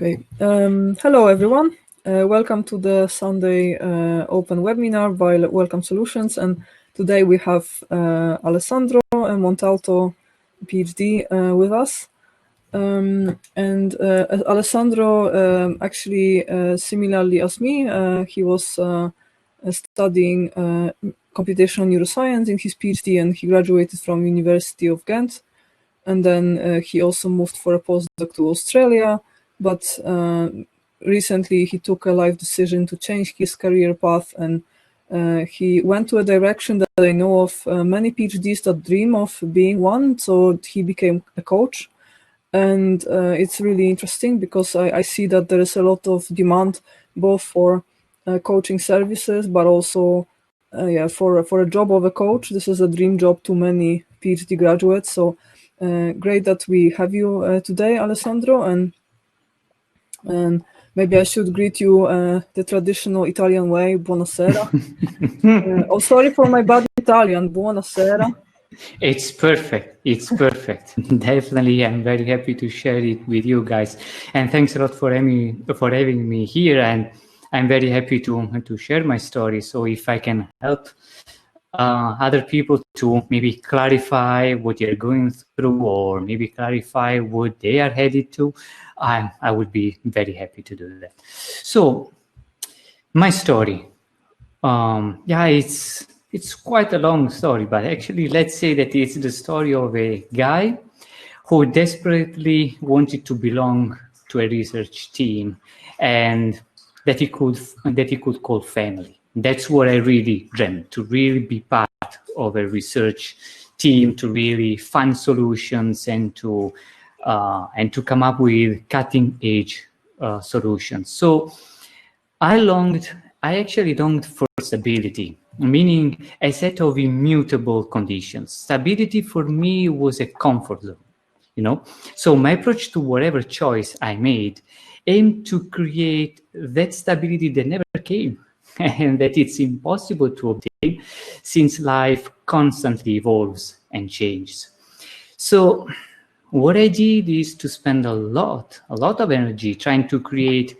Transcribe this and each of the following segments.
Okay. Hello, everyone. Welcome to the Sunday open webinar by Welcome Solutions. And today we have Alessandro Montalto, PhD, with us. Alessandro, actually, similarly as me, he was studying computational neuroscience in his PhD, and he graduated from University of Gent. And then he also moved for a postdoc to Australia. But recently he took a life decision to change his career path, and he went to a direction that I know of many PhDs that dream of being one. So he became a coach. And it's really interesting because I see that there is a lot of demand both for coaching services, but also for a job of a coach. This is a dream job to many PhD graduates. So great that we have you today, Alessandro, and maybe I should greet you the traditional Italian way, buonasera. Oh, sorry for my bad Italian, buonasera. It's perfect. It's perfect. Definitely, I'm very happy to share it with you guys. And thanks a lot for having me here. And I'm very happy to share my story. So if I can help other people to maybe clarify what they're going through, or maybe clarify what they are headed to, I would be very happy to do that. So my story, it's quite a long story, but actually let's say that it's the story of a guy who desperately wanted to belong to a research team and that he could call family. That's what I really dreamt, to really be part of a research team, to really find solutions and to come up with cutting edge solutions. So I actually longed for stability, meaning a set of immutable conditions. Stability for me was a comfort zone, So my approach to whatever choice I made aimed to create that stability that never came and that it's impossible to obtain since life constantly evolves and changes. So what I did is to spend a lot of energy trying to create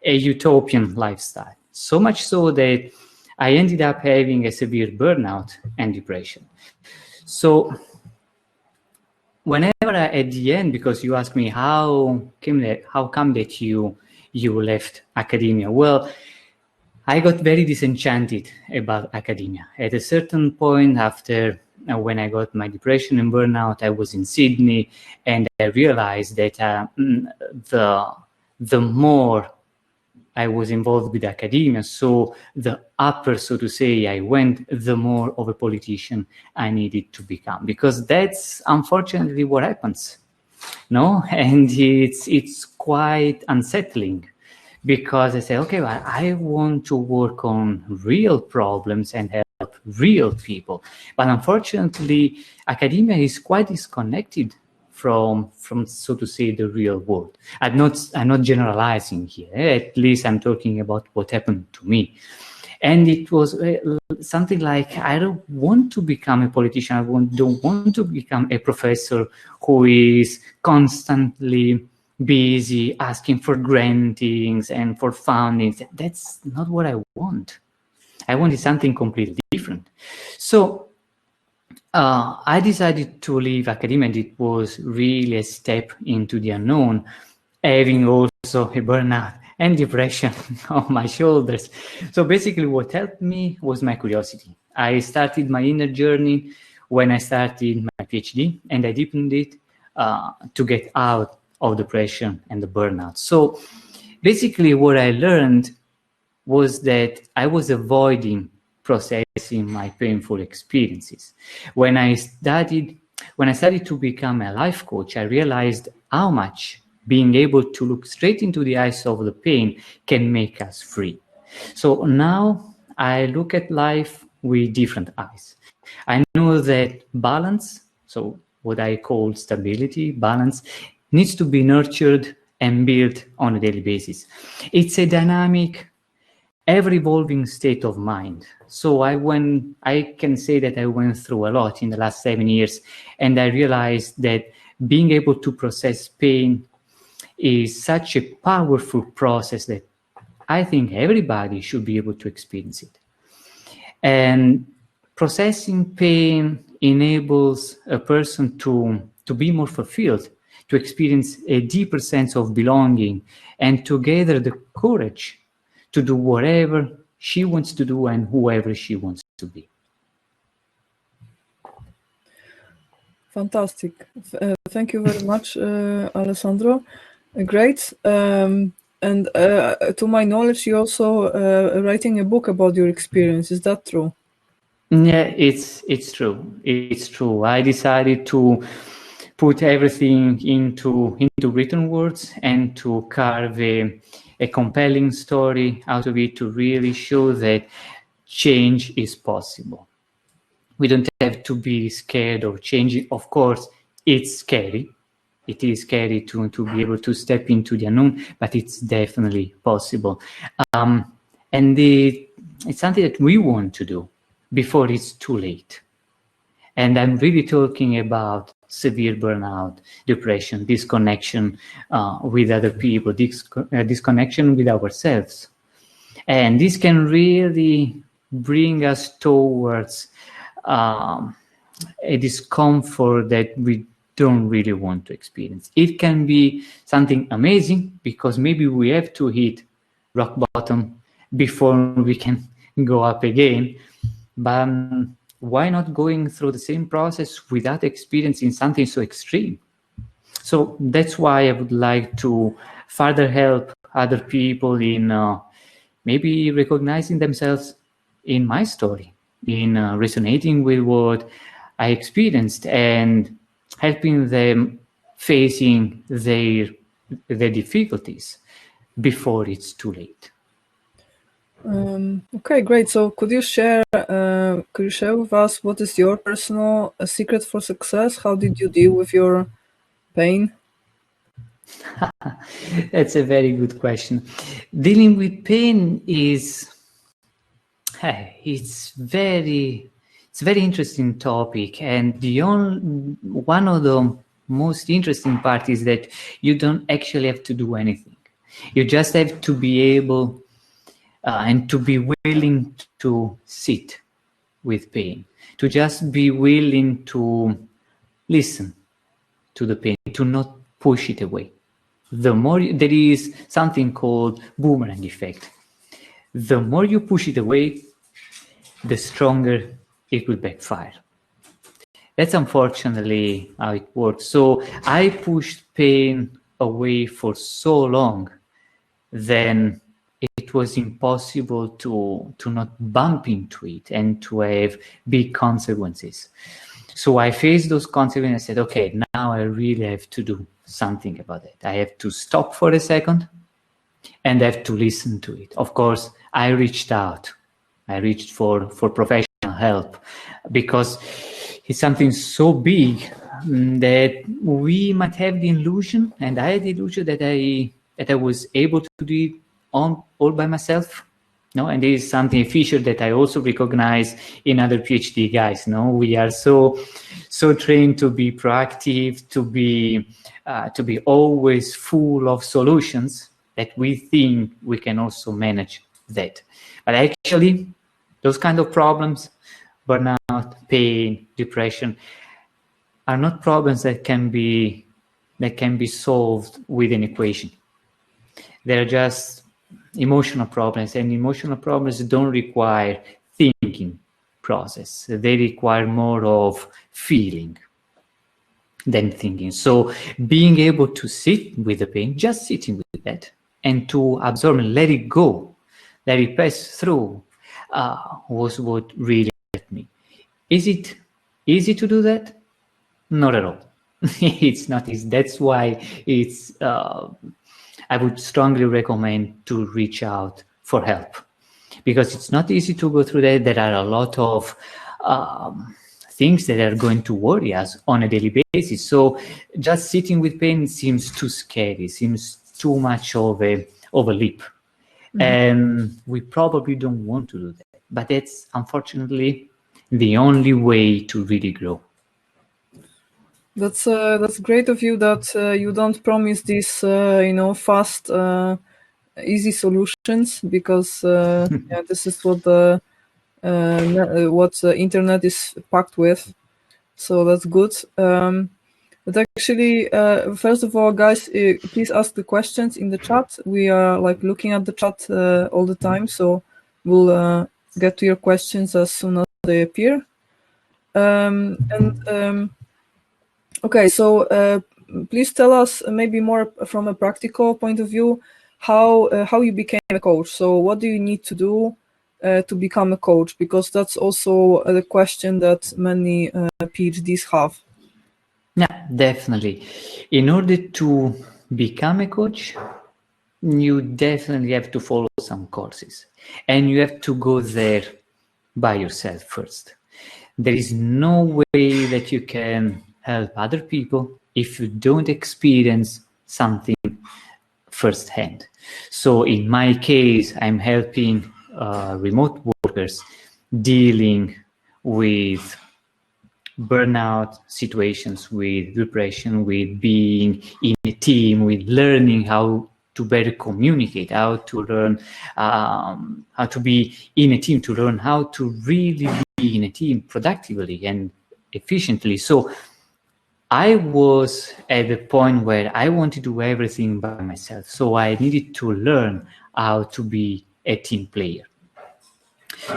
a utopian lifestyle. So much so that I ended up having a severe burnout and depression. So whenever at the end, because you asked me how come that you left academia? Well, I got very disenchanted about academia. At a certain point after when I got my depression and burnout, I was in Sydney, and I realized that the more I was involved with academia, so the upper, so to say, I went, the more of a politician I needed to become, because that's unfortunately what happens, no? And it's quite unsettling, because I say, okay, well, I want to work on real problems and help real people, but unfortunately, academia is quite disconnected from so to say the real world. I'm not generalizing here. At least I'm talking about what happened to me. And it was something like, I don't want to become a politician. I don't want to become a professor who is constantly busy asking for grantings and for fundings. That's not what I want. I wanted something completely different. So I decided to leave academia, and it was really a step into the unknown, having also a burnout and depression on my shoulders. So basically what helped me was my curiosity. I started my inner journey when I started my PhD, and I deepened it to get out of depression and the burnout. So basically what I learned was that I was avoiding processing my painful experiences. When I started to become a life coach, I realized how much being able to look straight into the eyes of the pain can make us free. So now I look at life with different eyes. I know that balance, so what I call stability, balance, needs to be nurtured and built on a daily basis. It's a dynamic, ever-evolving state of mind. So I can say that I went through a lot in the last 7 years, and I realized that being able to process pain is such a powerful process that I think everybody should be able to experience it. And processing pain enables a person to be more fulfilled, to experience a deeper sense of belonging, and to gather the courage to do whatever she wants to do and whoever she wants to be. Fantastic. Thank you very much, Alessandro. Great. And to my knowledge, you're also writing a book about your experience. Is that true? Yeah, it's true. It's true. I decided to put everything into written words and to carve a compelling story out of it to really show that change is possible. We don't have to be scared of changing. Of course, it's scary. It is scary to be able to step into the unknown, but it's definitely possible. And it's something that we want to do before it's too late. And I'm really talking about severe burnout, depression, disconnection with other people, disconnection with ourselves. And this can really bring us towards a discomfort that we don't really want to experience. It can be something amazing because maybe we have to hit rock bottom before we can go up again. But why not going through the same process without experiencing something so extreme? So that's why I would like to further help other people in maybe recognizing themselves in my story, in resonating with what I experienced and helping them facing their difficulties before it's too late. Okay, great. So could you share with us what is your personal secret for success? How did you deal with your pain? That's a very good question. Dealing with pain is it's very interesting topic, and one of the most interesting part is that you don't actually have to do anything. You just have to be able and to be willing to sit with pain, to just be willing to listen to the pain, to not push it away. The more there is something called boomerang effect. The more you push it away, the stronger it will backfire. That's unfortunately how it works. So I pushed pain away for so long, then it was impossible to not bump into it and to have big consequences. So I faced those consequences and I said, okay, now I really have to do something about it. I have to stop for a second and have to listen to it. Of course, I reached out. I reached for professional help because it's something so big that we might have the illusion, and I had the illusion that I was able to do it all by myself. No, and this is something, a feature that I also recognize in other PhD guys. No, we are so trained to be proactive, to be always full of solutions that we think we can also manage that. But actually, those kind of problems, burnout, pain, depression, are not problems that can be solved with an equation. They're just emotional problems, and emotional problems don't require thinking process. They require more of feeling than thinking. So being able to sit with the pain, just sitting with that, and to absorb and let it go, let it pass through, was what really helped me. Is it easy to do that? Not at all. It's not easy. That's why it's I would strongly recommend to reach out for help, because it's not easy to go through that. There are a lot of things that are going to worry us on a daily basis. So just sitting with pain seems too scary, seems too much of a leap. Mm-hmm. And we probably don't want to do that. But that's unfortunately the only way to really grow. That's great of you that you don't promise these fast, easy solutions, because yeah, this is what the internet is packed with. So that's good. But actually, first of all, guys, please ask the questions in the chat. We are like looking at the chat all the time, so we'll get to your questions as soon as they appear. Okay, so please tell us maybe more from a practical point of view how you became a coach. So what do you need to do to become a coach? Because that's also the question that many PhDs have. Yeah, definitely. In order to become a coach, you definitely have to follow some courses, and you have to go there by yourself first. There is no way that you can help other people if you don't experience something firsthand. So in my case, I'm helping remote workers dealing with burnout situations, with depression, with being in a team, with learning how to better communicate, how to learn how to be in a team, to learn how to really be in a team productively and efficiently. So I was at the point where I wanted to do everything by myself. So I needed to learn how to be a team player.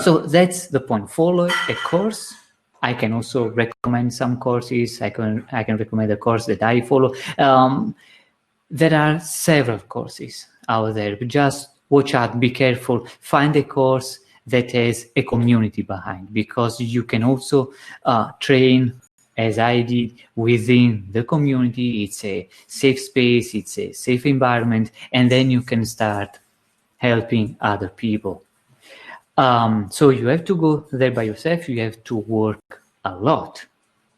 So that's the point. Follow a course. I can also recommend some courses. I can recommend a course that I follow. There are several courses out there, but just watch out, be careful, find a course that has a community behind, because you can also train, as I did, within the community. It's a safe space, it's a safe environment, and then you can start helping other people. So you have to go there by yourself. You have to work a lot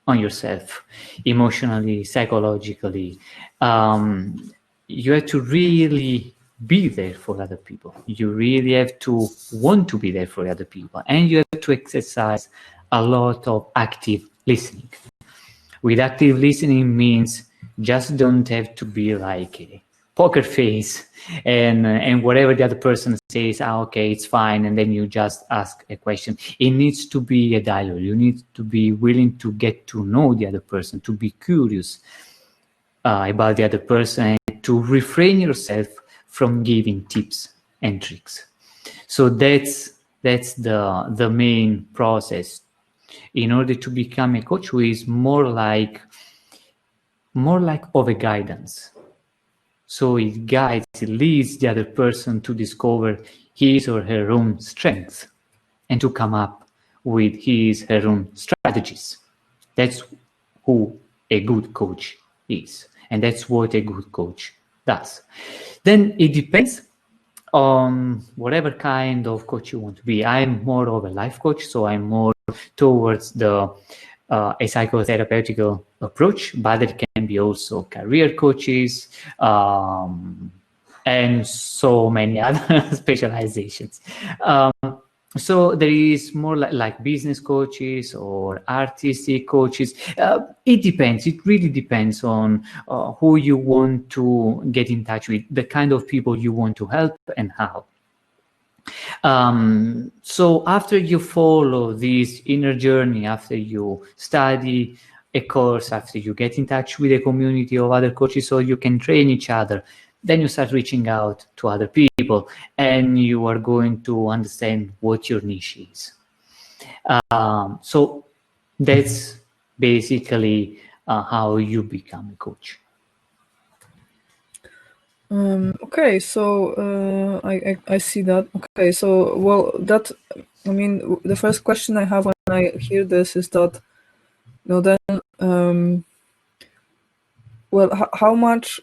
on yourself, emotionally, psychologically. You have to really be there for other people. You really have to want to be there for other people. And you have to exercise a lot of active listening. With active listening means just don't have to be like a poker face and whatever the other person says, okay, it's fine, and then you just ask a question. It needs to be a dialogue. You need to be willing to get to know the other person, to be curious about the other person, and to refrain yourself from giving tips and tricks. So that's the main process in order to become a coach, who is more like of a guidance. So it guides, it leads the other person to discover his or her own strengths and to come up with his or her own strategies. That's who a good coach is, and that's what a good coach does. Then it depends on whatever kind of coach you want to be. I'm more of a life coach, so I'm more towards a psychotherapeutical approach, but there can be also career coaches and so many other specializations. So there is more like business coaches or artistic coaches. It depends. It really depends on who you want to get in touch with, the kind of people you want to help, and how. So after you follow this inner journey, after you study a course, after you get in touch with a community of other coaches so you can train each other, then you start reaching out to other people, and you are going to understand what your niche is. So that's basically how you become a coach. Okay, so I see that. Okay, so well, that, I mean, the first question I have when I hear this is that, then well, how much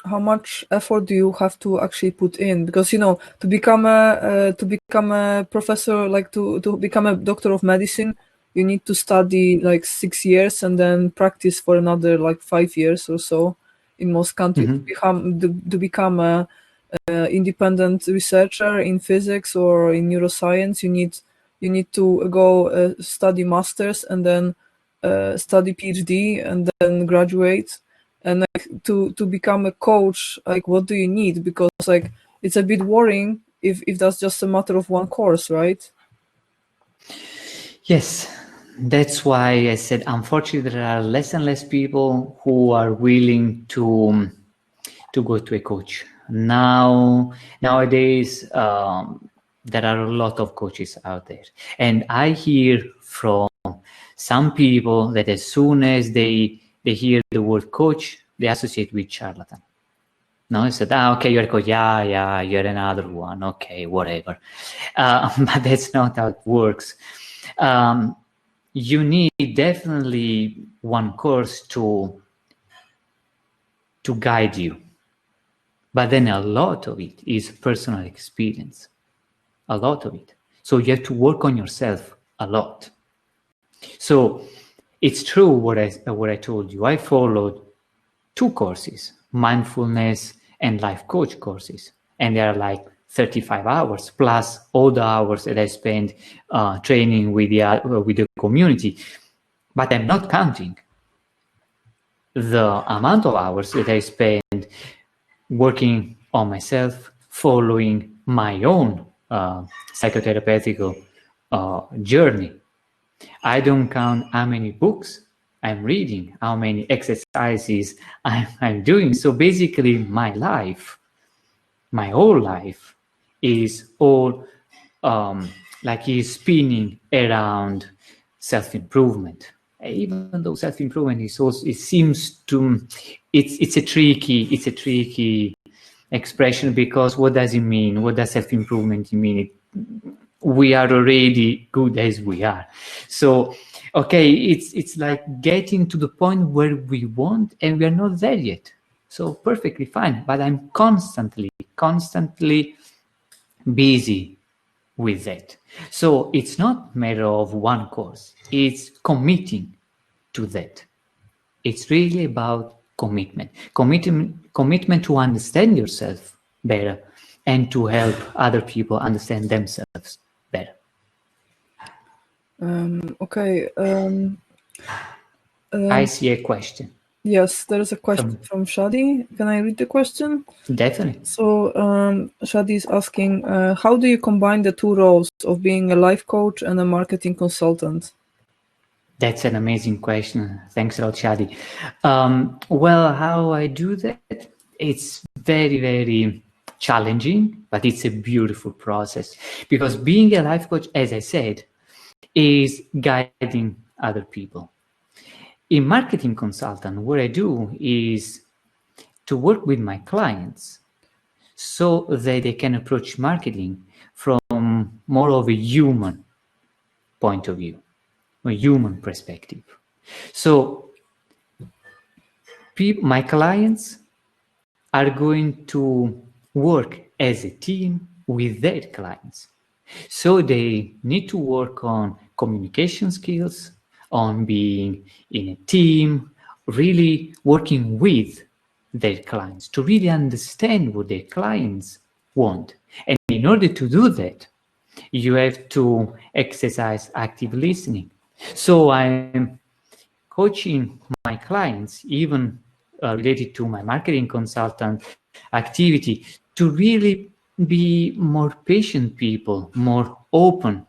effort do you have to actually put in? Because to become a professor, like to become a doctor of medicine, you need to study like 6 years and then practice for another like 5 years or so in most countries. To become a independent researcher in physics or in neuroscience, you need to go study masters and then study PhD and then graduate, and like to become a coach, like what do you need? Because like it's a bit worrying if that's just a matter of one course, right? Yes, that's why I said, unfortunately, there are less and less people who are willing to go to a coach. Nowadays, there are a lot of coaches out there, and I hear from some people that as soon as they hear the word coach, they associate with charlatan. No, I said, okay, you're a coach. Yeah, you're another one. Okay, whatever. But that's not how it works. You need definitely one course to guide you. But then a lot of it is personal experience. A lot of it. So you have to work on yourself a lot. So it's true what I told you. I followed 2 courses, mindfulness and life coach courses. And they are like 35 hours plus all the hours that I spend training with the community. But I'm not counting the amount of hours that I spend working on myself, following my own psychotherapeutic journey. I don't count how many books I'm reading, how many exercises I'm doing. So basically my life, my whole life is all like is spinning around self-improvement. Even though self-improvement is also, it seems to, it's a tricky expression, because what does it mean? What does self-improvement mean? We are already good as we are. So, okay, it's like getting to the point where we want, and we are not there yet. So perfectly fine, but I'm constantly busy with that. So it's not a matter of one course, it's committing to that. It's really about commitment to understand yourself better and to help other people understand themselves better. Okay. I see a question. Yes, there is a question from Shadi. Can I read the question? Definitely. So Shadi is asking, how do you combine the 2 roles of being a life coach and a marketing consultant? That's an amazing question. Thanks a lot, Shadi. Well, how I do that? It's very, very challenging, but it's a beautiful process, because being a life coach, as I said, is guiding other people. In marketing consultant, what I do is to work with my clients so that they can approach marketing from more of a human point of view, a human perspective. So my clients are going to work as a team with their clients. So they need to work on communication skills, on being in a team, really working with their clients to really understand what their clients want. And in order to do that, you have to exercise active listening. So I'm coaching my clients, even related to my marketing consultant activity, to really be more patient people, more open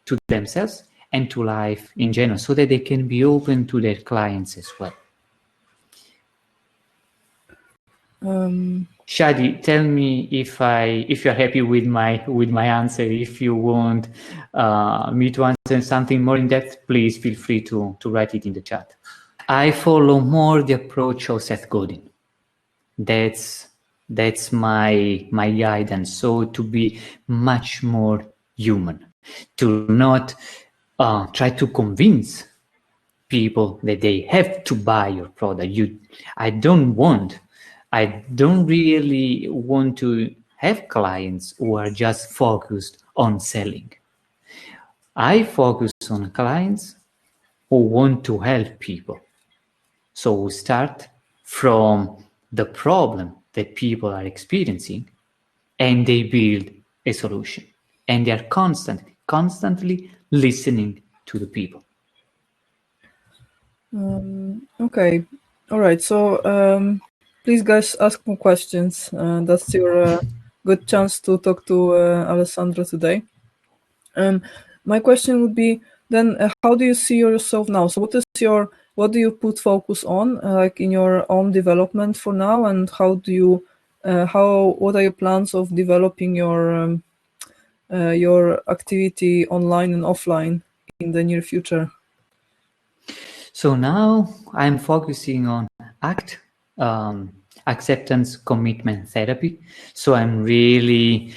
to themselves and to life in general, so that they can be open to their clients as well. Shadi, tell me if you're happy with my answer. If you want me to answer something more in depth, please feel free to write it in the chat. I follow more the approach of Seth Godin. That's my guidance. So to be much more human, to not try to convince people that they have to buy your product. I don't really want to have clients who are just focused on selling. I focus on clients who want to help people. So we start from the problem that people are experiencing, and they build a solution. And they are constantly listening to the people. Okay. All right. So please, guys, ask more questions. That's your good chance to talk to Alessandro today. My question would be then, how do you see yourself now? So, what do you put focus on, like in your own development for now, and what are your plans of developing your activity online and offline in the near future? So now I'm focusing on ACT, acceptance commitment therapy. So I'm really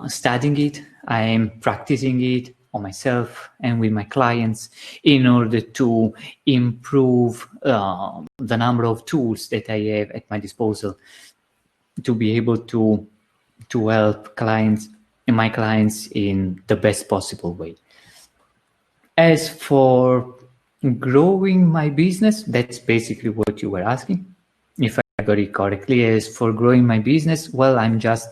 studying it. I'm practicing it on myself and with my clients in order to improve the number of tools that I have at my disposal to be able to help clients and my clients in the best possible way. As for growing my business, that's basically what you were asking, if I got it correctly. As for growing my business, well, I'm just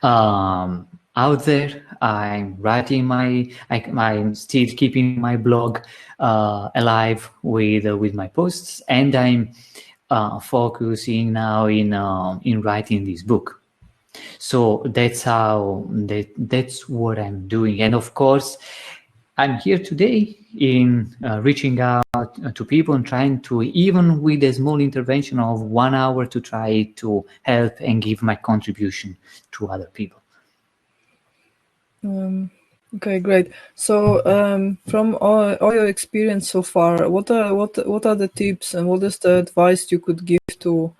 out there. I'm writing I'm still keeping my blog alive with my posts, and I'm focusing now in writing this book. So that's what I'm doing. And of course, I'm here today in reaching out to people and trying to, even with a small intervention of 1 hour, to try to help and give my contribution to other people. Okay, great. So, from all your experience so far, what are the tips and what is the advice you could give to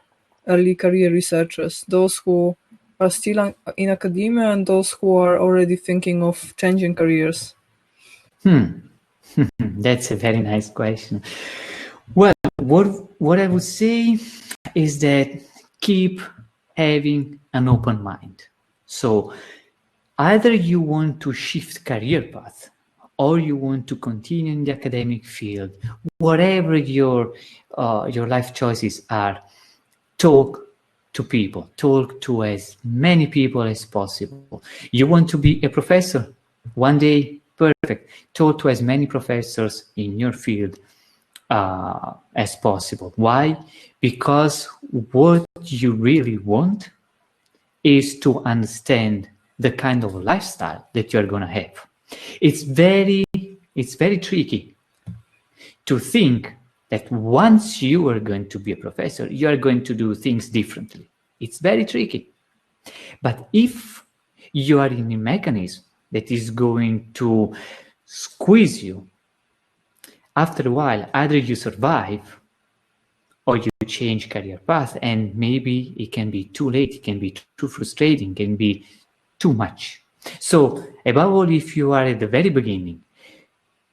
early career researchers, those who are still in academia and those who are already thinking of changing careers? That's a very nice question. Well, what I would say is that keep having an open mind. So either you want to shift career path or you want to continue in the academic field, whatever your life choices are, talk to people, talk to as many people as possible. You want to be a professor one day, perfect. Talk to as many professors in your field as possible. Why? Because what you really want is to understand the kind of lifestyle that you're going to have. It's very tricky to think that once you are going to be a professor, you are going to do things differently. It's very tricky. But if you are in a mechanism that is going to squeeze you, after a while, either you survive or you change career path, and maybe it can be too late, it can be too frustrating, it can be too much. So above all, if you are at the very beginning,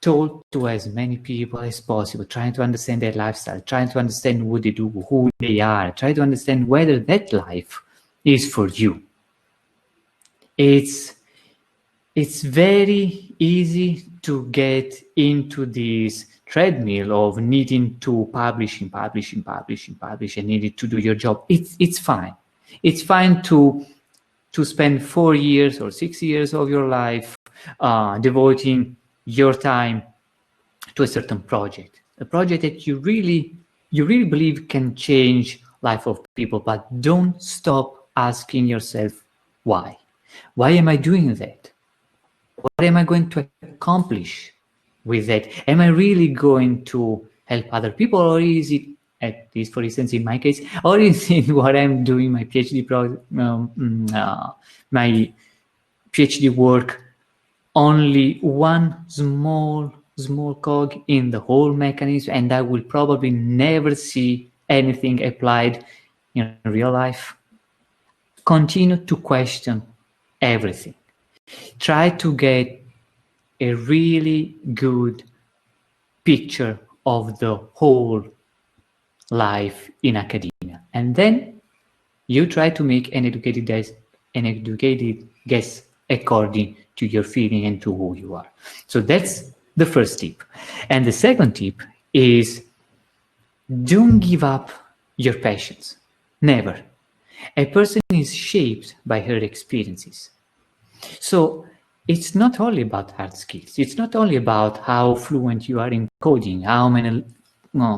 talk to as many people as possible, trying to understand their lifestyle, trying to understand what they do, who they are, try to understand whether that life is for you. It's very easy to get into this treadmill of needing to publish and needing to do your job. It's fine. It's fine to spend 4 years or 6 years of your life devoting your time to a certain project, a project that you really believe can change life of people. But don't stop asking yourself why. Why am I doing that? What am I going to accomplish with that? Am I really going to help other people, or is it, at least for instance in my case, or is it what I'm doing my PhD my PhD work only one small cog in the whole mechanism, and I will probably never see anything applied in real life? Continue to question everything. Try to get a really good picture of the whole life in academia, and then you try to make an educated guess according to your feeling and to who you are. So that's the first tip. And the second tip is, don't give up your passions. Never. A person is shaped by her experiences. So it's not only about hard skills. It's not only about how fluent you are in coding, how many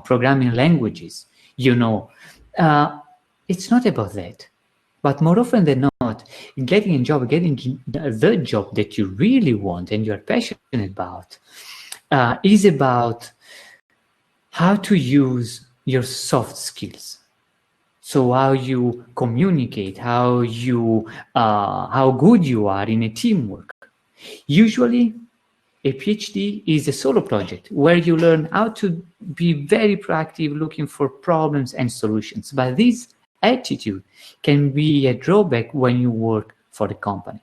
programming languages, it's not about that. But more often than not, getting a job, getting the job that you really want and you're passionate about, is about how to use your soft skills. So how you communicate, how good you are in a teamwork. Usually, a PhD is a solo project where you learn how to be very proactive, looking for problems and solutions. But this attitude can be a drawback when you work for the company.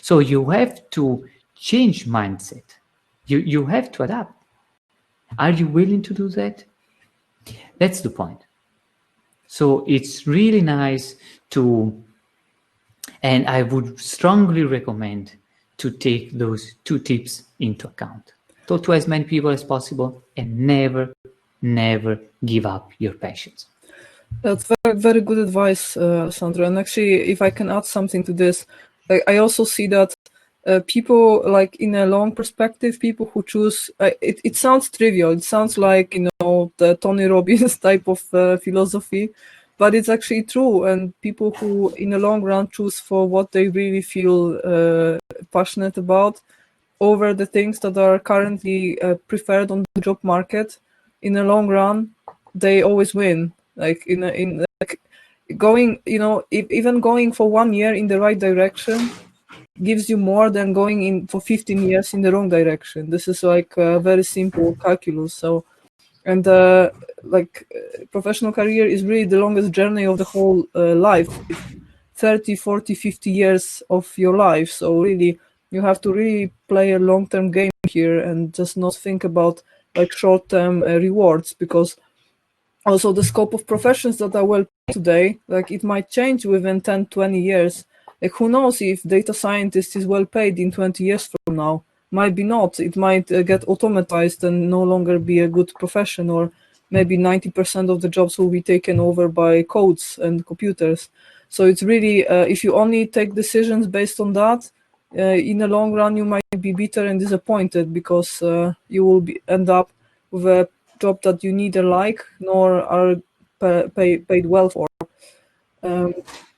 So you have to change mindset. You have to adapt. Are you willing to do that? That's the point. So it's really nice and I would strongly recommend to take those two tips into account. Talk to as many people as possible and never give up your passions. That's very, very good advice, Sandra. And actually, if I can add something to this, I also see that people, like in a long perspective, people who choose, it sounds trivial. It sounds like, the Tony Robbins type of philosophy, but it's actually true. And people who in the long run choose for what they really feel passionate about over the things that are currently preferred on the job market, in the long run, they always win. Like going, even going for 1 year in the right direction gives you more than going in for 15 years in the wrong direction. This is like a very simple calculus. So, and professional career is really the longest journey of the whole life. It's 30, 40, 50 years of your life. So really, you have to really play a long-term game here and just not think about like short-term rewards, because also the scope of professions that are well paid today, like it might change within 10, 20 years. Like who knows if data scientist is well paid in 20 years from now? Might be not. It might get automatized and no longer be a good profession, or maybe 90% of the jobs will be taken over by codes and computers. So it's really, if you only take decisions based on that, in the long run, you might be bitter and disappointed, because you will end up with a job that you neither like nor are paid well for.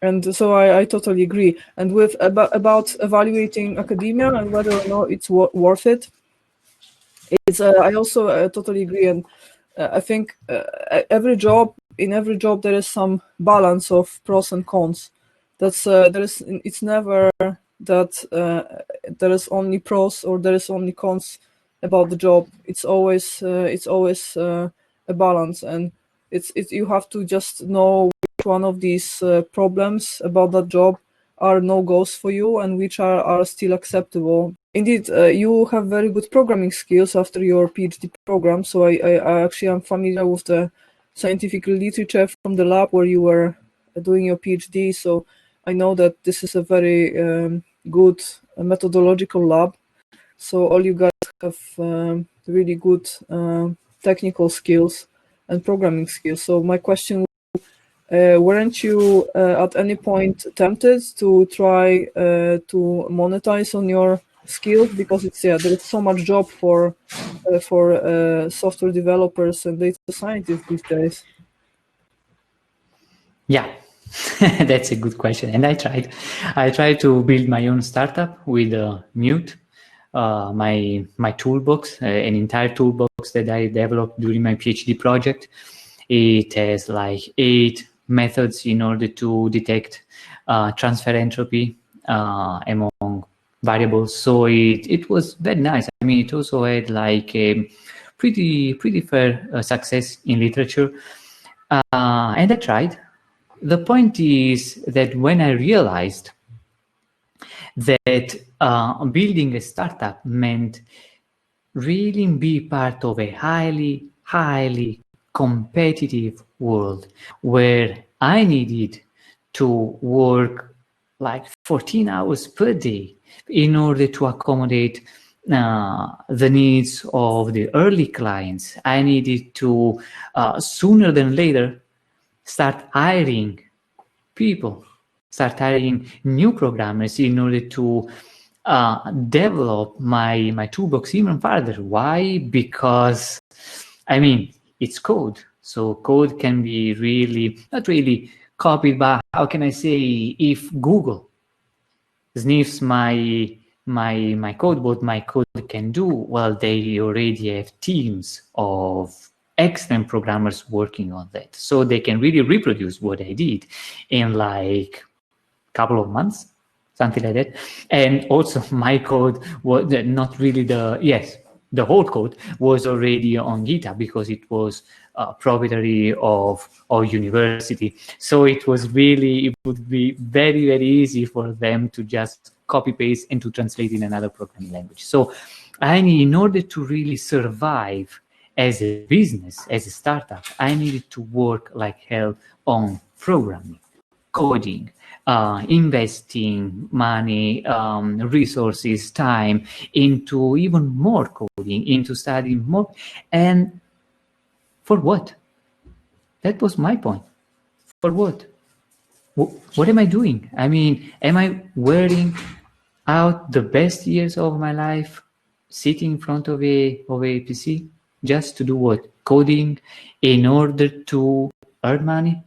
And so I totally agree. And with about evaluating academia and whether or not it's worth it, it's I also totally agree. And I think in every job there is some balance of pros and cons. It's never that there is only pros or there is only cons about the job. It's always a balance, and it's you have to just know which one of these problems about that job are no-goes for you and which are still acceptable. Indeed, you have very good programming skills after your PhD program, so I actually am familiar with the scientific literature from the lab where you were doing your PhD, so I know that this is a very good methodological lab. So all you guys have really good technical skills and programming skills. So my question, weren't you at any point tempted to try to monetize on your skills? Because there is so much job for software developers and data scientists these days. Yeah, that's a good question. And I tried to build my own startup with Mute, my toolbox, an entire toolbox that I developed during my PhD project. It has like 8 methods in order to detect transfer entropy among variables. So it was very nice. I mean, it also had like a pretty fair success in literature. And I tried. The point is that when I realized that building a startup meant really be part of a highly competitive world where I needed to work like 14 hours per day in order to accommodate the needs of the early clients. I needed to sooner than later start hiring people, start hiring new programmers in order to develop my toolbox even further. Why? Because, I mean, it's code. So code can be really, not really copied, but how can I say, if Google sniffs my code, what my code can do, well, they already have teams of excellent programmers working on that. So they can really reproduce what I did in like a couple of months, something like that. And also my code was not really the whole code was already on GitHub because it was proprietary of university. So it would be very, very easy for them to just copy paste and to translate in another programming language. So in order to really survive as a business, as a startup, I needed to work like hell on programming, coding, investing money, resources, time into even more coding, into studying more. And for what? That was my point. For what? What am I doing? I mean, am I wearing out the best years of my life sitting in front of a PC just to do what? Coding in order to earn money?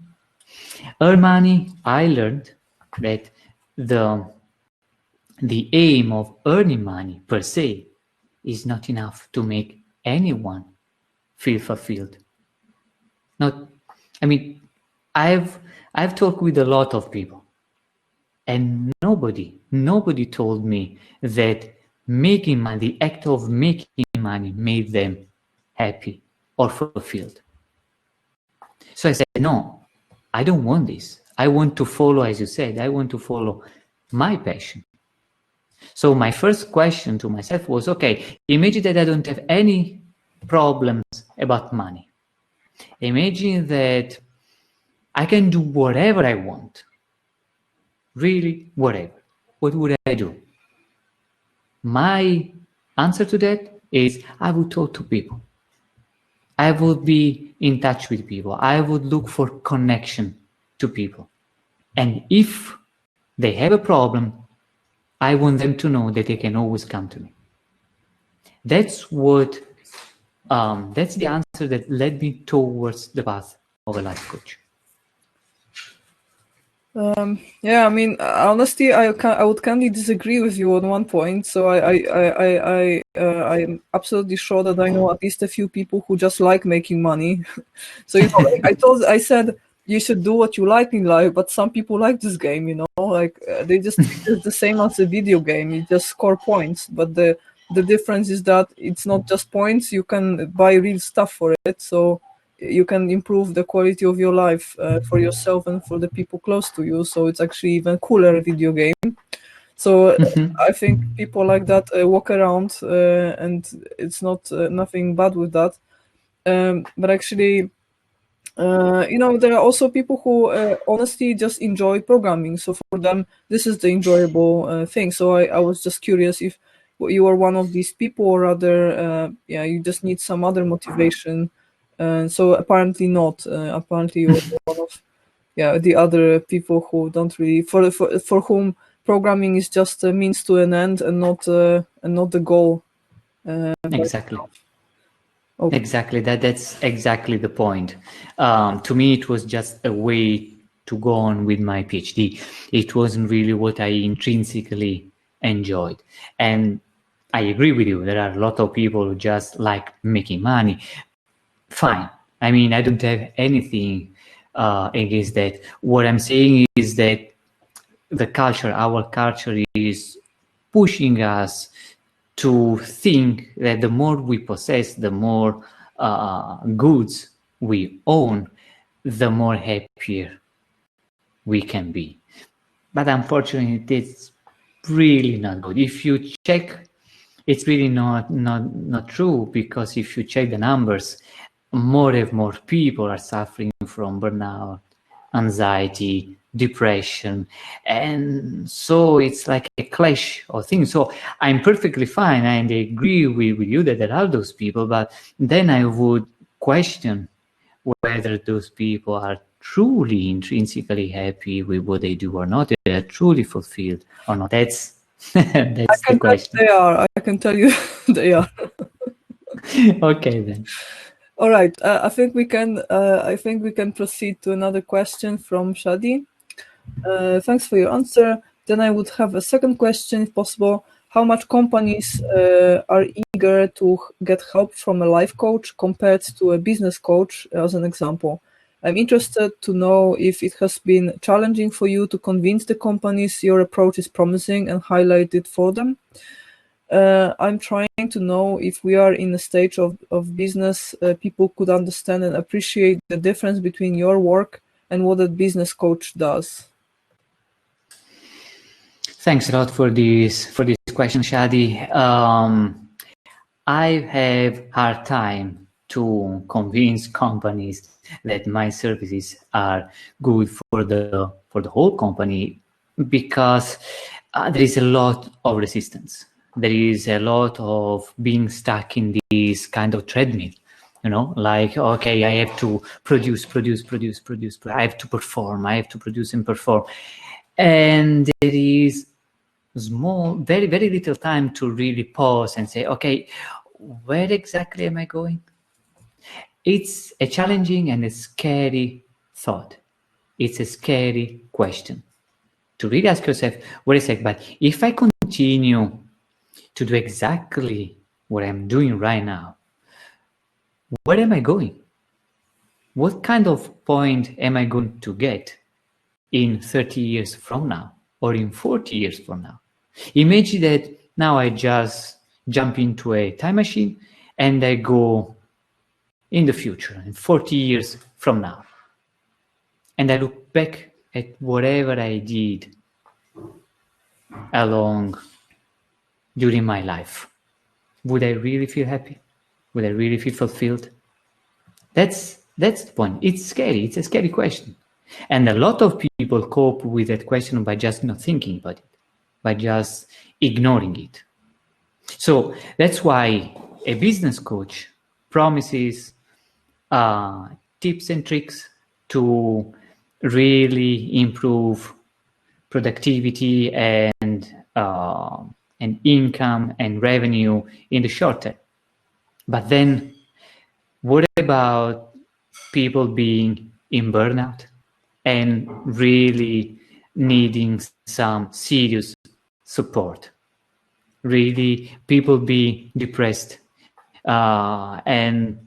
Earn money, I learned that the aim of earning money per se is not enough to make anyone feel fulfilled. I've talked with a lot of people, and nobody told me that making money, the act of making money, made them happy or fulfilled. So I said, no, I don't want this. I want to follow, as you said, I want to follow my passion. So my first question to myself was, okay, imagine that I don't have any problems about money. Imagine that I can do whatever I want. Really, whatever. What would I do? My answer to that is I would talk to people. I would be in touch with people. I would look for connection to people. And if they have a problem, I want them to know that they can always come to me. That's the answer that led me towards the path of a life coach. Yeah, I mean, honestly, I would kindly disagree with you on one point. So I'm absolutely sure that I know at least a few people who just like making money. So I said you should do what you like in life, but some people like this game, like they just treat it the same as a video game. You just score points, but the difference is that it's not just points. You can buy real stuff for it, so you can improve the quality of your life for yourself and for the people close to you. So it's actually even cooler video game. So I think people like that walk around, and it's not nothing bad with that. But actually, there are also people who honestly just enjoy programming. So for them, this is the enjoyable thing. So I was just curious if you are one of these people, or rather, you just need some other motivation. So apparently not. Apparently you're one of the other people who don't really for whom programming is just a means to an end and not the goal. Exactly. Okay. Exactly. That's exactly the point. To me, it was just a way to go on with my PhD. It wasn't really what I intrinsically enjoyed. And I agree with you. There are a lot of people who just like making money. Fine. I mean, I don't have anything against that. What I'm saying is that our culture is pushing us to think that the more we possess, the more goods we own, the more happier we can be. But unfortunately, it's really not good. If you check, it's really not true, because if you check the numbers, more and more people are suffering from burnout, anxiety, depression, and so it's like a clash of things. So I'm perfectly fine, and I agree with you that there are those people, but then I would question whether those people are truly intrinsically happy with what they do or not, they are truly fulfilled or not. That's the question. They are. I can tell you they are. Okay then. All right. I think we can proceed to another question from Shadi. Thanks for your answer. Then I would have a second question, if possible. How much companies are eager to get help from a life coach compared to a business coach, as an example? I'm interested to know if it has been challenging for you to convince the companies your approach is promising and highlight it for them. I'm trying to know if we are in a stage of business, people could understand and appreciate the difference between your work and what a business coach does. Thanks a lot for this question, Shadi. I have hard time to convince companies that my services are good for the whole company, because there is a lot of resistance. There is a lot of being stuck in this kind of treadmill. You know, like, okay, I have to produce. I have to perform. I have to produce and perform, and there is very little time to really pause and say, okay, where exactly am I going? It's a challenging and a scary thought. It's a scary question to really ask yourself, wait a sec, but if I continue to do exactly what I'm doing right now, where am I going? What kind of point am I going to get in 30 years from now or in 40 years from now? Imagine that now I just jump into a time machine and I go in the future, in 40 years from now. And I look back at whatever I did along during my life. Would I really feel happy? Would I really feel fulfilled? That's the point. It's scary. It's a scary question. And a lot of people cope with that question by just not thinking about it, by just ignoring it. So that's why a business coach promises tips and tricks to really improve productivity and income and revenue in the short term. But then what about people being in burnout and really needing some serious support? Really, people be depressed, and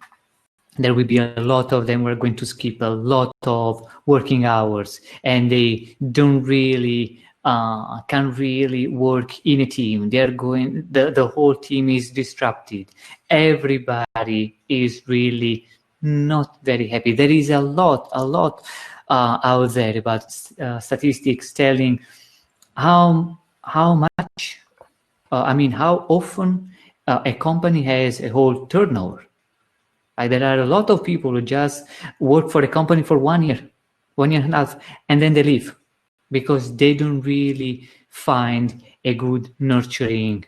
there will be a lot of them who are going to skip a lot of working hours, and they don't really can really work in a team. They're going, the whole team is disrupted. Everybody is really not very happy. There is a lot out there about statistics telling how much, how often a company has a whole turnover. There are a lot of people who just work for a company for 1 year, 1 year and a half, and then they leave because they don't really find a good, nurturing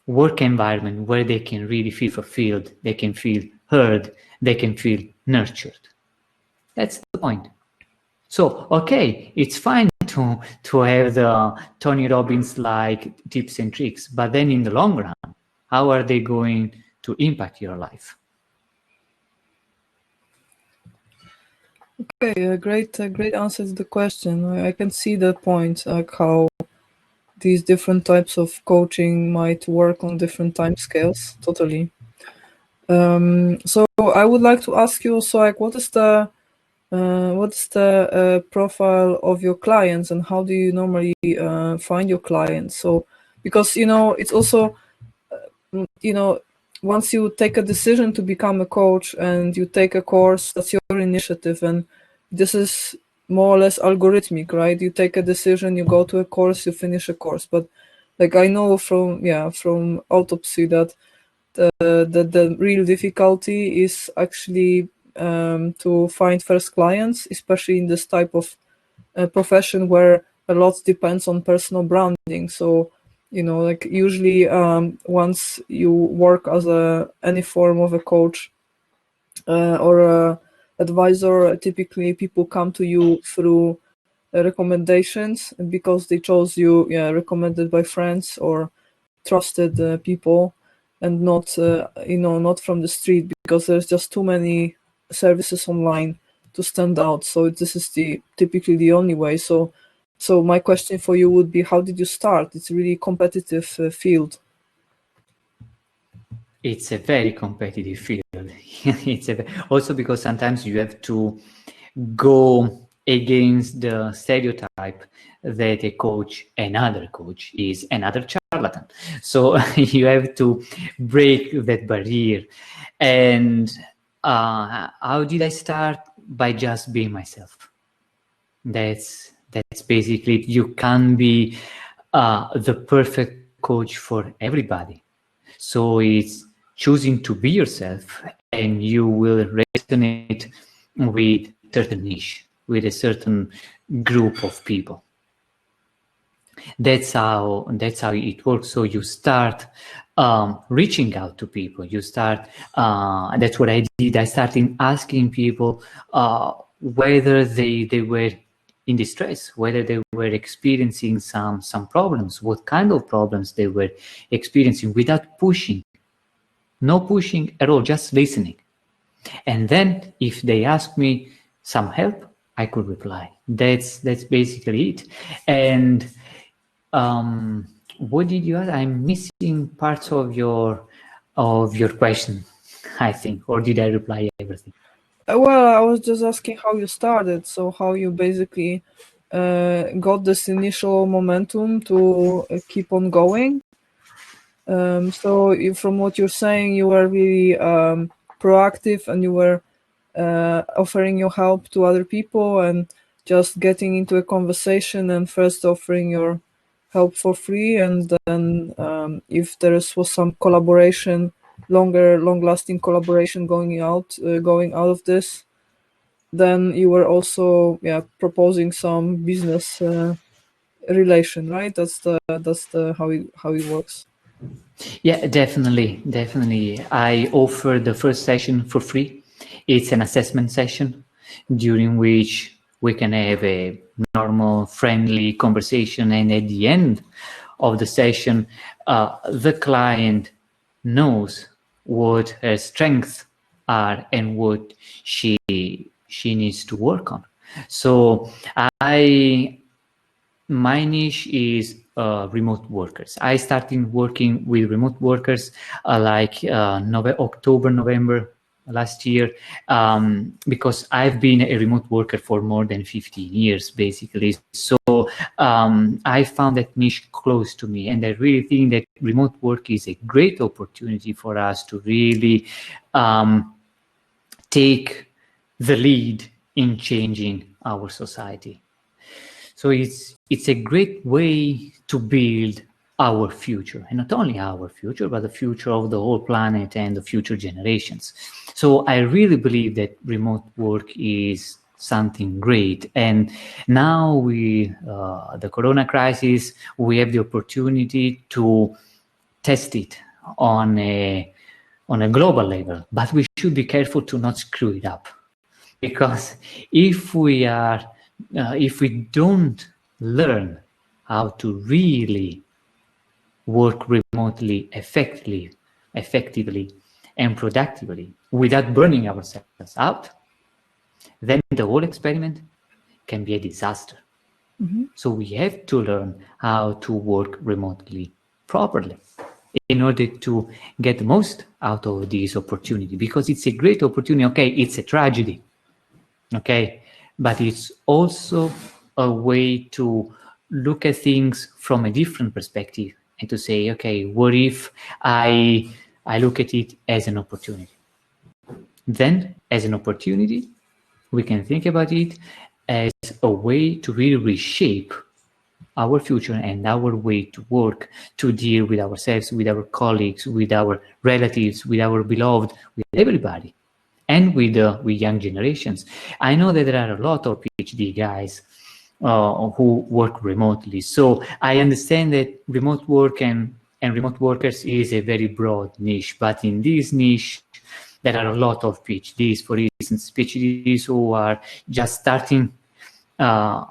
work environment where they can really feel fulfilled, they can feel heard, they can feel nurtured. That's the point. So, okay, it's fine to have the Tony Robbins-like tips and tricks, but then in the long run, how are they going to impact your life? Okay, great answer to the question. I can see the point, like how these different types of coaching might work on different time scales. Totally. So I would like to ask you also, like, what's the profile of your clients, and how do you normally find your clients? So, because it's also once you take a decision to become a coach and you take a course, that's your initiative, and this is more or less algorithmic, right? You take a decision, you go to a course, you finish a course. But like I know from autopsy that the real difficulty is actually to find first clients, especially in this type of profession where a lot depends on personal branding. So like usually once you work as any form of a coach or a advisor, typically people come to you through recommendations because they chose you, recommended by friends or trusted people. and not not from the street, because there's just too many services online to stand out. So this is typically the only way. So my question for you would be, how did you start? It's a really competitive field. It's a very competitive field. Also because sometimes you have to go against the stereotype that another coach is another charlatan. So you have to break that barrier. And how did I start? By just being myself. That's basically it. You can't be the perfect coach for everybody. So it's choosing to be yourself, and you will resonate with certain niche, with a certain group of people. That's how it works. So you start reaching out to people. You start. That's what I did. I started asking people whether they were in distress, whether they were experiencing some problems, what kind of problems they were experiencing, without pushing. No pushing at all, just listening. And then if they ask me some help, I could reply. That's basically it. And what did you ask? I'm missing parts of your question, I think, or did I reply everything? Well, I was just asking how you started, so how you basically got this initial momentum to keep on going. So from what you're saying, you were really proactive, and you were offering your help to other people, and just getting into a conversation and first offering your help for free, and then if there was some collaboration, long-lasting collaboration going out of this, then you were also proposing some business relation, right? That's the how it works. Yeah, definitely. I offer the first session for free. It's an assessment session during which we can have a normal, friendly conversation, and at the end of the session, the client knows what her strengths are and what she needs to work on. So my niche is remote workers. I started working with remote workers October, November last year, because I've been a remote worker for more than 15 years, basically. So I found that niche close to me, and I really think that remote work is a great opportunity for us to really take the lead in changing our society. So it's a great way to build our future, and not only our future, but the future of the whole planet and the future generations. So I really believe that remote work is something great. And now the Corona crisis, we have the opportunity to test it on a global level, but we should be careful to not screw it up, because if we don't learn how to really work remotely effectively and productively without burning ourselves out, then the whole experiment can be a disaster. Mm-hmm. So we have to learn how to work remotely properly in order to get the most out of this opportunity, because it's a great opportunity. Okay, it's a tragedy. Okay, but it's also a way to look at things from a different perspective and to say, okay, what if I look at it as an opportunity? Then, as an opportunity, we can think about it as a way to really reshape our future and our way to work, to deal with ourselves, with our colleagues, with our relatives, with our beloved, with everybody, and with young generations. I know that there are a lot of PhD guys who work remotely. So I understand that remote work and remote workers is a very broad niche, but in this niche, there are a lot of PhDs, for instance, PhDs who are just starting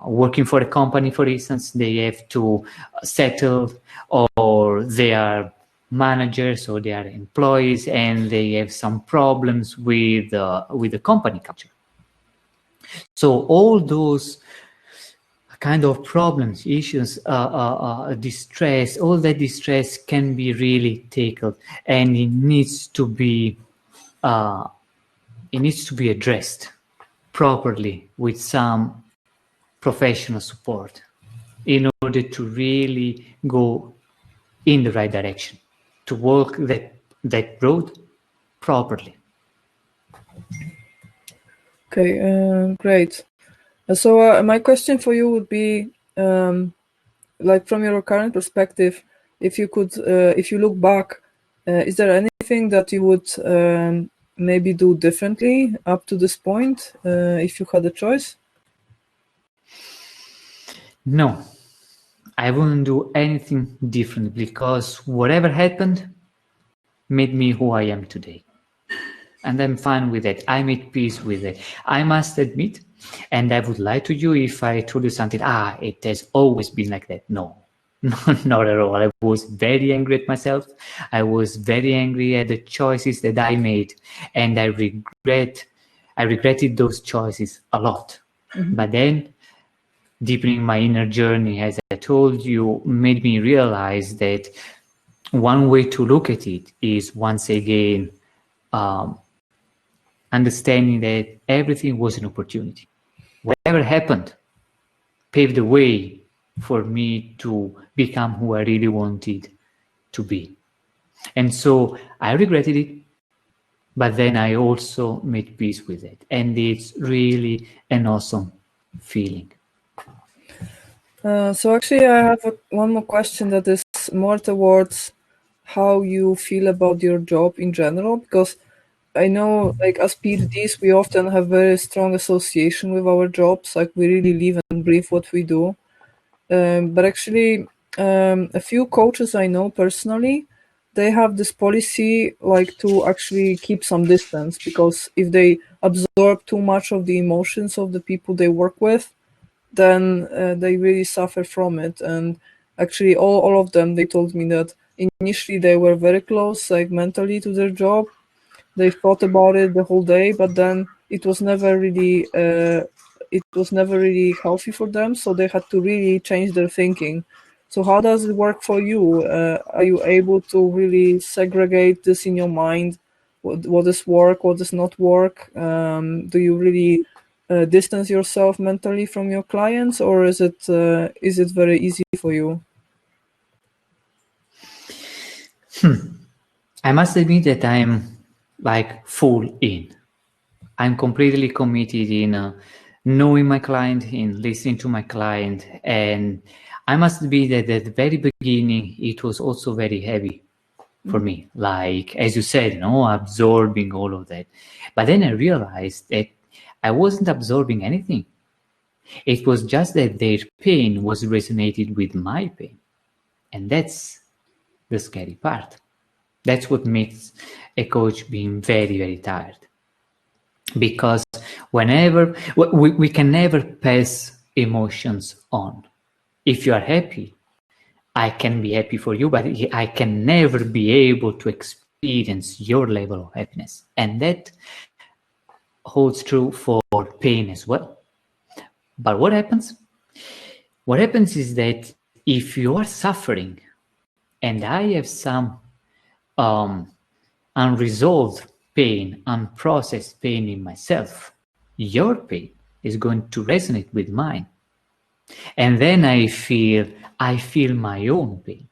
working for a company, for instance. They have to settle, or they are managers or they are employees and they have some problems with the company culture. So all those kind of problems, issues, distress, all that distress can be really tackled, and it needs to be addressed properly with some professional support in order to really go in the right direction, to walk that road properly. Okay, great. So my question for you would be, like from your current perspective, if you look back, is there anything that you would maybe do differently up to this point, if you had a choice? No, I wouldn't do anything different because whatever happened made me who I am today. And I'm fine with it. I made peace with it. I must admit, and I would lie to you if I told you something, it has always been like that. No, not at all. I was very angry at myself. I was very angry at the choices that I made, and I regretted those choices a lot. Mm-hmm. But then, deepening my inner journey, as I told you, made me realize that one way to look at it is once again understanding that everything was an opportunity. Whatever happened paved the way for me to become who I really wanted to be. And so I regretted it, but then I also made peace with it. And it's really an awesome feeling. So actually I have one more question that is more towards how you feel about your job in general, because I know, like, as PhDs, we often have very strong association with our jobs, like we really live and breathe what we do. But actually, a few coaches I know personally, they have this policy like to actually keep some distance, because if they absorb too much of the emotions of the people they work with, then they really suffer from it. And actually, all of them, they told me that initially they were very close, like mentally, to their job. They thought about it the whole day, but then it was never really healthy for them, so they had to really change their thinking. So how does it work for you? Are you able to really segregate this in your mind? What is work, what is not work? Do you really distance yourself mentally from your clients, or is it very easy for you? I must admit that I'm like full in. I'm completely committed in knowing my client, in listening to my client. And I must admit that at the very beginning, it was also very heavy for me. Like, as you said, absorbing all of that. But then I realized that I wasn't absorbing anything. It was just that their pain was resonated with my pain. And that's the scary part. That's what makes a coach being very, very tired. Because whenever we can never pass emotions on. If you are happy, I can be happy for you, but I can never be able to experience your level of happiness. And that holds true for pain as well. But what happens? What happens is that if you are suffering and I have some unresolved pain, unprocessed pain in myself, your pain is going to resonate with mine. And then I feel my own pain.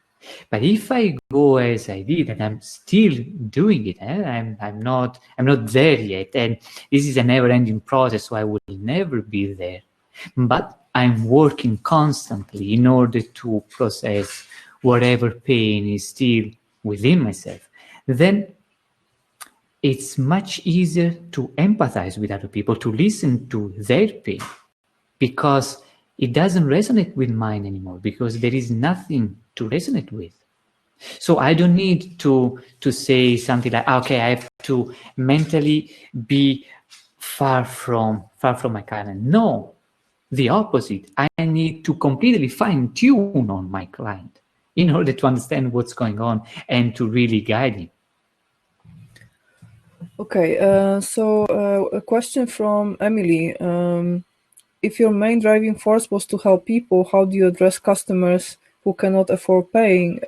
But if I go as I did, and I'm still doing it, I'm not there yet, and this is a never-ending process, so I will never be there. But I'm working constantly in order to process whatever pain is still within myself. Then it's much easier to empathize with other people, to listen to their pain, because it doesn't resonate with mine anymore, because there is nothing to resonate with. So I don't need to say something like, okay, I have to mentally be far from my client. No, the opposite. I need to completely fine tune on my client in order to understand what's going on and to really guide him. Okay, so a question from Emily. If your main driving force was to help people, how do you address customers who cannot afford paying?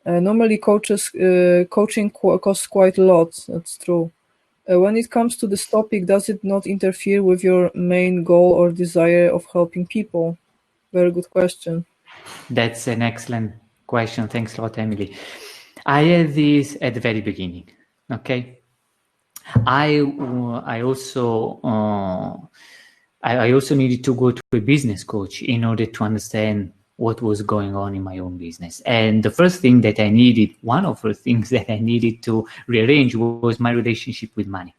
Normally, coaching costs quite a lot. That's true. When it comes to this topic, does it not interfere with your main goal or desire of helping people? Very good question. That's an excellent question. Thanks a lot, Emily. I had this at the very beginning. Okay. I also needed to go to a business coach in order to understand what was going on in my own business. And the first thing that I needed, one of the things that I needed to rearrange was my relationship with money.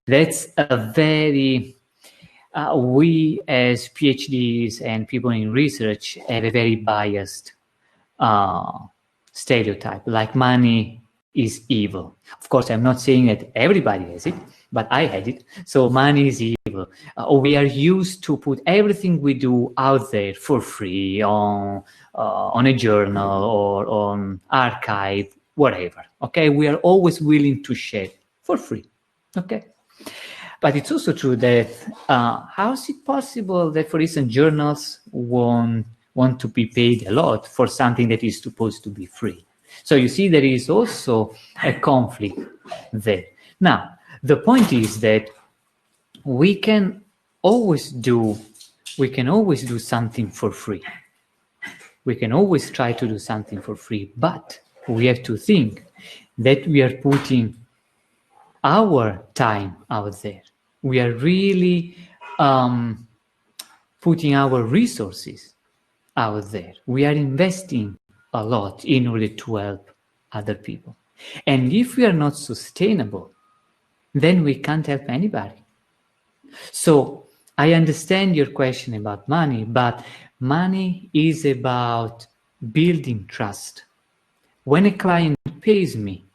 That's a very, we as PhDs and people in research have a very biased stereotype, like money is evil. Of course, I'm not saying that everybody has it, but I had it. So money is evil. We are used to put everything we do out there for free on a journal or on archive, whatever. Okay, we are always willing to share for free. Okay. But it's also true that how is it possible that, for instance, journals want to be paid a lot for something that is supposed to be free? So you see, there is also a conflict there. Now, the point is that we can always do something for free. We can always try to do something for free, but we have to think that we are putting our time out there. We are really putting our resources out there. We are investing a lot in order to help other people. And if we are not sustainable, then we can't help anybody. So I understand your question about money, but money is about building trust. When a client pays me,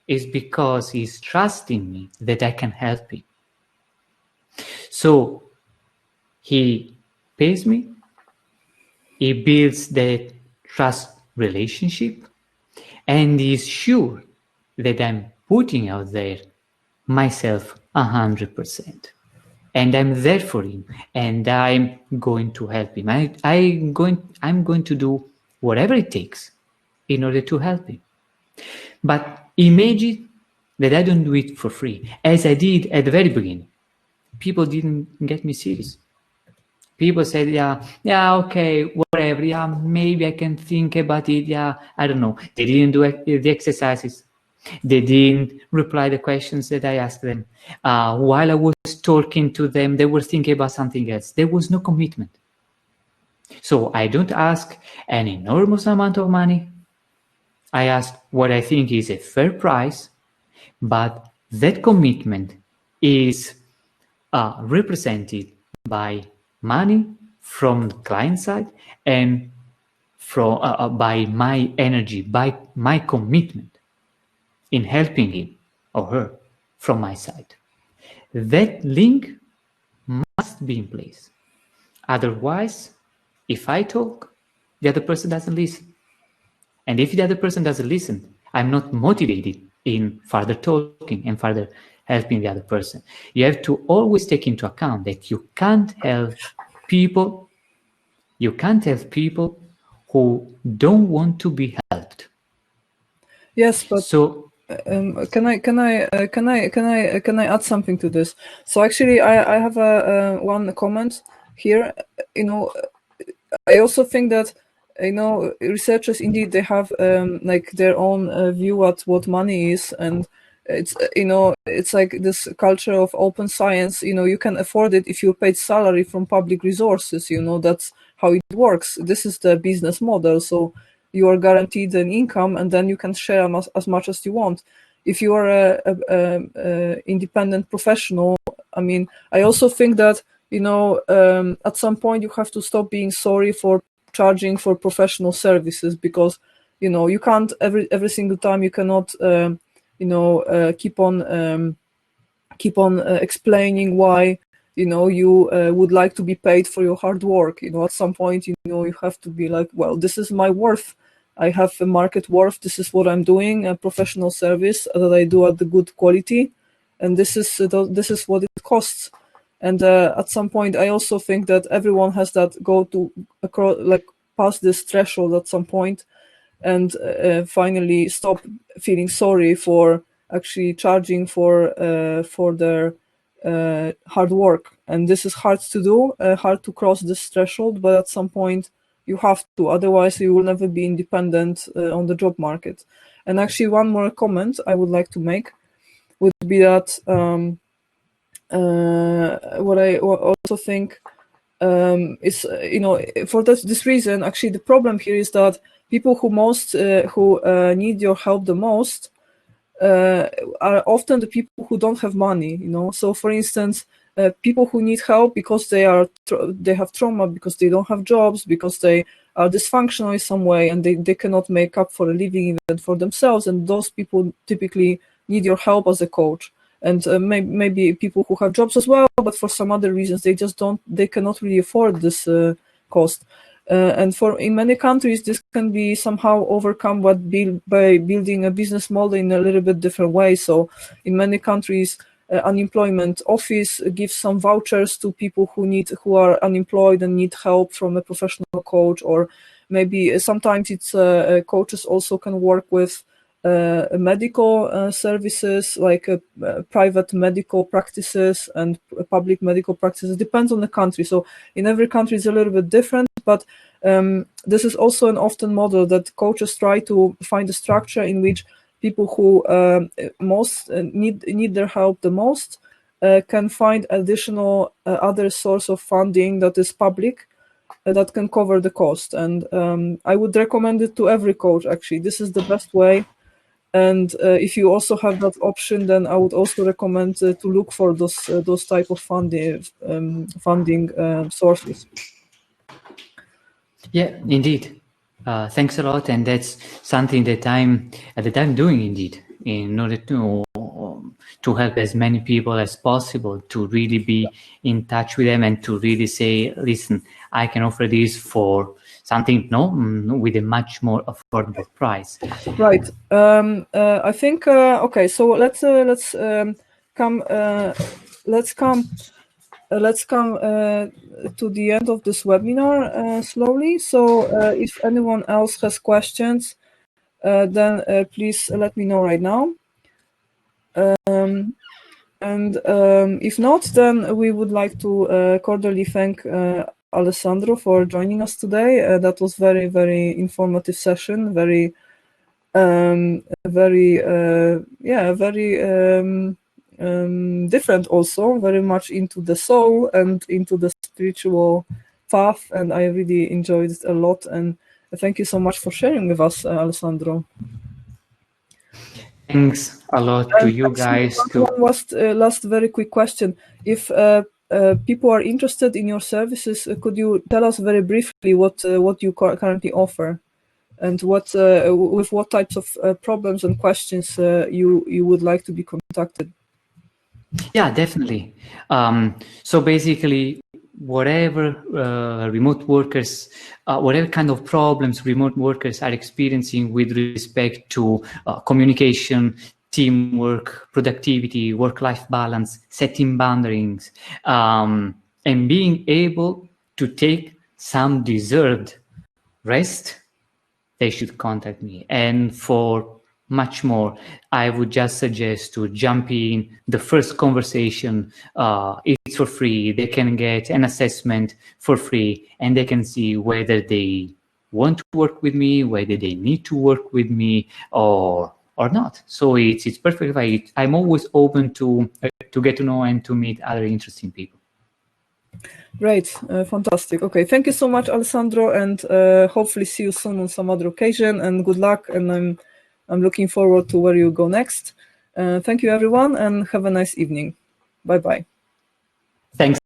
it's because he's trusting me that I can help him. So he pays me, he builds that trust relationship, and he's sure that I'm putting out there myself 100%. And I'm there for him, and I'm going to help him. I'm going to do whatever it takes in order to help him. But imagine that I don't do it for free, as I did at the very beginning. People didn't get me serious. People said, yeah, okay, whatever, yeah, maybe I can think about it, yeah, I don't know. They didn't do the exercises. They didn't reply the questions that I asked them. While I was talking to them, they were thinking about something else. There was no commitment. So I don't ask an enormous amount of money. I ask what I think is a fair price, but that commitment is represented by money from the client side and from by my energy, by my commitment in helping him or her from my side. That link must be in place. Otherwise, if I talk, the other person doesn't listen. And if the other person doesn't listen, I'm not motivated in further talking and further helping the other person. You have to always take into account that you can't help people who don't want to be helped. Yes, but so can I add something to this? So actually, I have a one comment here. I also think that researchers indeed they have like their own view at what money is, and it's it's like this culture of open science. You can afford it if you paid salary from public resources. That's how it works. This is the business model. So you are guaranteed an income, and then you can share as much as you want. If you are a independent professional, I mean, I also think that at some point you have to stop being sorry for charging for professional services, because you can't every single time. You cannot keep on explaining why you would like to be paid for your hard work. At some point, you have to be like, well, this is my worth. I have a market worth. This is what I'm doing, a professional service that I do at the good quality, and this is what it costs. And at some point, I also think that everyone has that go to across, like, past this threshold at some point, and finally stop feeling sorry for actually charging for their hard work. And this is hard to do, hard to cross this threshold, but at some point you have to, otherwise you will never be independent on the job market. And actually, one more comment I would like to make would be that what I also think is, for this reason, actually, the problem here is that people who need your help the most are often the people who don't have money. So, for instance, people who need help because they have trauma, because they don't have jobs, because they are dysfunctional in some way, and they cannot make up for a living even for themselves. And those people typically need your help as a coach. And maybe people who have jobs as well, but for some other reasons they cannot really afford this cost. And in many countries, this can be somehow overcome by building a business model in a little bit different way. So in many countries, unemployment office gives some vouchers to people who are unemployed and need help from a professional coach, or maybe sometimes it's coaches also can work with medical services, like private medical practices and public medical practices. Depends on the country. So in every country is a little bit different, but this is also an often model that coaches try to find a structure in which people who most need their help the most can find additional other source of funding that is public, that can cover the cost. And I would recommend it to every coach, actually. This is the best way. And if you also have that option, then I would also recommend to look for those type of funding sources. Yeah, indeed. Thanks a lot, and that's something that I'm doing indeed, in order to help as many people as possible, to really be in touch with them and to really say, listen, I can offer this for something with a much more affordable price. Right. I think okay. So let's come to the end of this webinar slowly. So if anyone else has questions, then please let me know right now. And if not, then we would like to cordially thank Alessandro for joining us today. That was very, very informative session. Very different, also very much into the soul and into the spiritual path, and I really enjoyed it a lot. And thank you so much for sharing with us, Alessandro. Thanks a lot to you guys. One last very quick question. If people are interested in your services, could you tell us very briefly what you currently offer, and with what types of problems and questions you would like to be contacted? Yeah, definitely. So basically, whatever remote workers, whatever kind of problems remote workers are experiencing with respect to communication, teamwork, productivity, work-life balance, setting boundaries, and being able to take some deserved rest, they should contact me. And for much more, I would just suggest to jump in the first conversation. It's for free. They can get an assessment for free, and they can see whether they want to work with me, whether they need to work with me, or not. So it's perfect. I'm always open to get to know and to meet other interesting people. Great, fantastic. Okay, thank you so much, Alessandro, and hopefully see you soon on some other occasion. And good luck. And I'm looking forward to where you go next. Thank you, everyone, and have a nice evening. Bye bye. Thanks.